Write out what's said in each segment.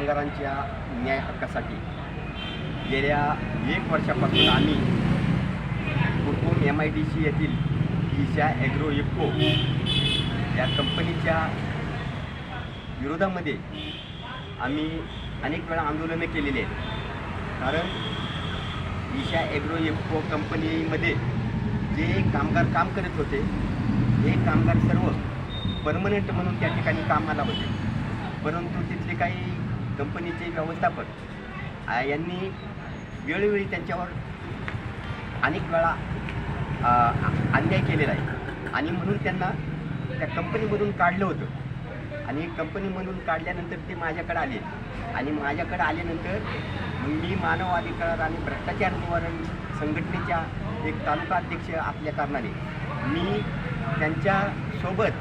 कामगारांच्या न्याय हक्कासाठी गेल्या 1 वर्षापासून आम्ही कुरकुम MIDC येथील ईशा ॲग्रो इफ्को या कंपनीच्या विरोधामध्ये आम्ही अनेक वेळा आंदोलनं केलेली आहेत. कारण ईशा ॲग्रो इफ्को कंपनीमध्ये जे कामगार काम करत होते हे कामगार सर्व परमनंट म्हणून त्या ठिकाणी कामाला होते. परंतु तिथले काही कंपनीचे व्यवस्थापक यांनी वेळोवेळी त्यांच्यावर अनेक वेळा अन्याय केलेला आहे आणि म्हणून त्यांना त्या कंपनीमधून काढलं होतं. आणि कंपनीमधून काढल्यानंतर ते माझ्याकडे आले आणि माझ्याकडे आल्यानंतर मी मानव अधिकार आणि भ्रष्टाचार निवारण संघटनेच्या एक तालुका अध्यक्ष असल्या कारणाने मी त्यांच्यासोबत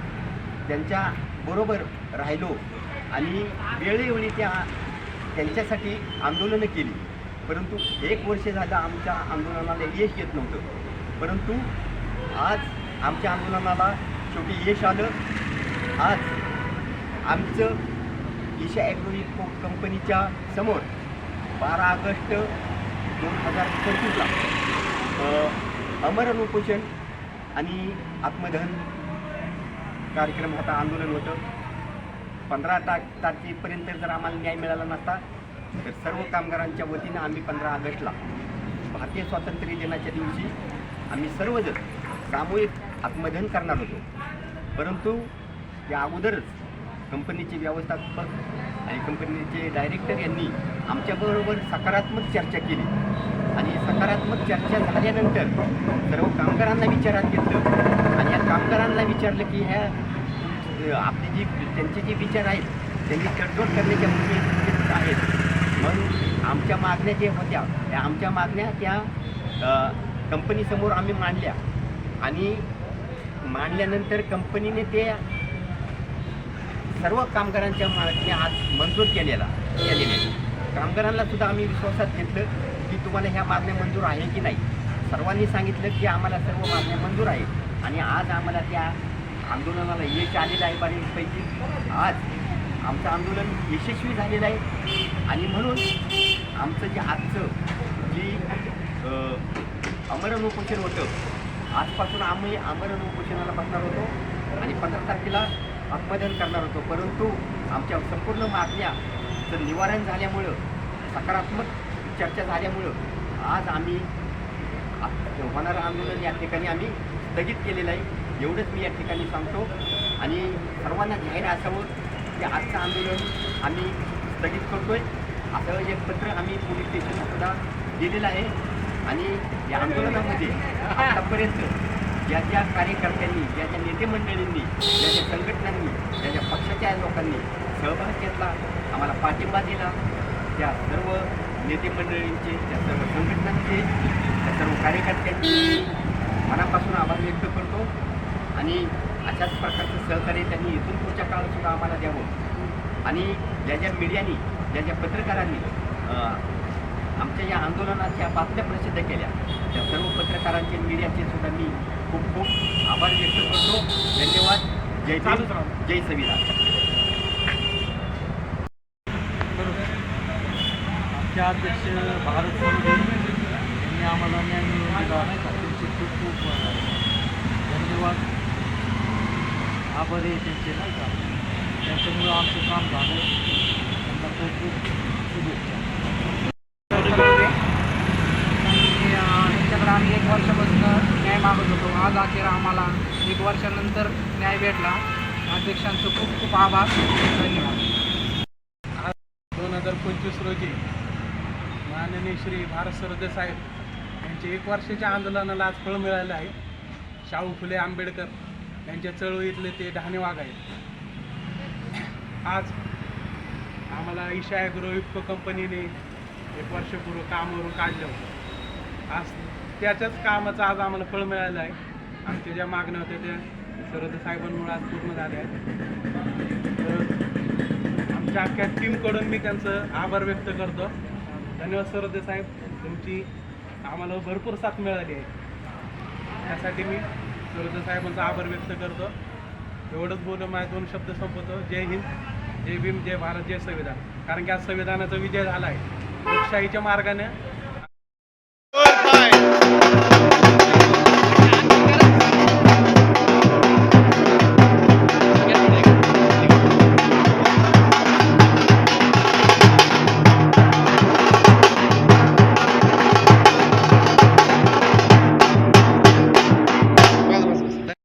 त्यांच्याबरोबर राहिलो आणि वेळोवेळी त्यांच्यासाठी आंदोलनं केली. परंतु 1 वर्ष झालं आमच्या आंदोलनाला यश येत नव्हतं. परंतु आज आमच्या आंदोलनाला शेवटी यश आलं. आज आमचं ईशा ॲग्रो इफ्को कंपनीच्या समोर 12 ऑगस्ट 2025ला आमरण उपोषण आणि आत्मदहन कार्यक्रम होता, आंदोलन होतं. 15 तारखेपर्यंत जर आम्हाला न्याय मिळाला नसता तर सर्व कामगारांच्या वतीनं आम्ही 15 ऑगस्टला भारतीय स्वातंत्र्य दिनाच्या दिवशी आम्ही सर्वजण सामूहिक आत्मदहन करणार होतो. परंतु त्या अगोदरच कंपनीचे व्यवस्थापक आणि कंपनीचे डायरेक्टर यांनी आमच्याबरोबर सकारात्मक चर्चा केली आणि सकारात्मक चर्चा झाल्यानंतर सर्व कामगारांना विचारात घेतलं आणि या कामगारांना विचारलं की आपली त्यांचे जे विचार आहेत त्यांनी तडजोड करण्याच्या भूमिकेत आहेत. मग आमच्या मागण्या जे होत्या त्या आमच्या मागण्या त्या कंपनीसमोर आम्ही मांडल्या आणि मांडल्यानंतर कंपनीने ते सर्व कामगारांच्या मागण्या आज मंजूर केलेल्या कामगारांना सुद्धा आम्ही विश्वासात घेतलं की तुम्हाला ह्या मागण्या मंजूर आहे की नाही. सर्वांनी सांगितलं की आम्हाला सर्व मागण्या मंजूर आहेत आणि आज आम्हाला त्या आंदोलनाला यश आलेलं आहे. बऱ्यापैकी आज आमचं आंदोलन यशस्वी झालेलं आहे आणि म्हणून आमचं जे आजचं जी आमरण उपोषण होतं आजपासून आम्ही आमरण उपोषणाला बसणार होतो आणि 15 तारखेला आत्मदहन करणार होतो. परंतु आमच्या संपूर्ण मागण्याचं निवारण झाल्यामुळं सकारात्मक चर्चा झाल्यामुळं आज आम्ही होणारं आंदोलन या ठिकाणी आम्ही स्थगित केलेलं आहे. एवढंच मी या ठिकाणी सांगतो आणि सर्वांना जाहीर असावं की आजचं आंदोलन आम्ही स्थगित करतो आहे असं एक पत्र आम्ही पोलीस स्टेशनला सुद्धा दिलेलं आहे. आणि या आंदोलनामध्ये आतापर्यंत ज्या ज्या कार्यकर्त्यांनी ज्या ज्या नेते मंडळींनी ज्या ज्या संघटनांनी ज्या ज्या पक्षाच्या लोकांनी सहभाग घेतला आम्हाला पाठिंबा दिला त्या सर्व नेते मंडळींचे त्या सर्व संघटनांचे त्या सर्व कार्यकर्त्यांचे मनापासून आभार व्यक्त करतो आणि अशाच प्रकारचं सहकार्य त्यांनी इथून पुढच्या काळातसुद्धा आम्हाला द्यावं. आणि ज्या ज्या मीडियानी ज्या ज्या पत्रकारांनी आमच्या या आंदोलनाच्या बातम्या प्रसिद्ध केल्या त्या सर्व पत्रकारांचे मीडियाचे सुद्धा मी खूप खूप आभार व्यक्त करतो. धन्यवाद. जय भीम, जय संविधान. आमच्या अध्यक्ष भारत मोदी यांनी आम्हाला न्याय मिळवून दिला नाही का त्यांचे खूप खूप धन्यवाद. आभार आहे त्यांचे नाही का त्यांच्यामुळं आमचं काम झालं. त्यांना खूप खूप शुभेच्छा. त्यांच्याकडे आम्ही 1 वर्षापासून न्याय मागत होतो. आज अखेर आम्हाला 1 वर्षानंतर न्याय भेटला. अध्यक्षांचं खूप खूप आभार. धन्यवाद. 2025 रोजी माननीय श्री भारत सरदे साहेब यांच्या 1 वर्षाच्या आंदोलनाला आज फळ मिळालं आहे. शाहू फुले आंबेडकर यांच्या चळवळीतले ते ढाणेवाग आहेत. आज आम्हाला ईशा ॲग्रो इफ्को कंपनीने 1 वर्षपूर्वी कामावरून काढलं होतं. आज त्याच्याच कामाचं आज आम्हाला फळ मिळालं आहे. आमच्या ज्या मागण्या होत्या त्या सरदे साहेबांमुळे आज पूर्ण झाल्या आहेत. तर आमच्या अख्ख्या टीमकडून मी त्यांचं आभार व्यक्त करतो. धन्यवाद सरदे साहेब, तुमची आम्हाला भरपूर साथ मिळाली आहे. त्यासाठी मी सरदे साहेबांचा आभार व्यक्त करतो. एवढंच बोलून माझे 2 शब्द संपवतो. जय हिंद, जय भीम, जय भारत, जय संविधान. कारण की आज संविधानाचा विजय झाला आहे. लोकशाहीच्या मार्गाने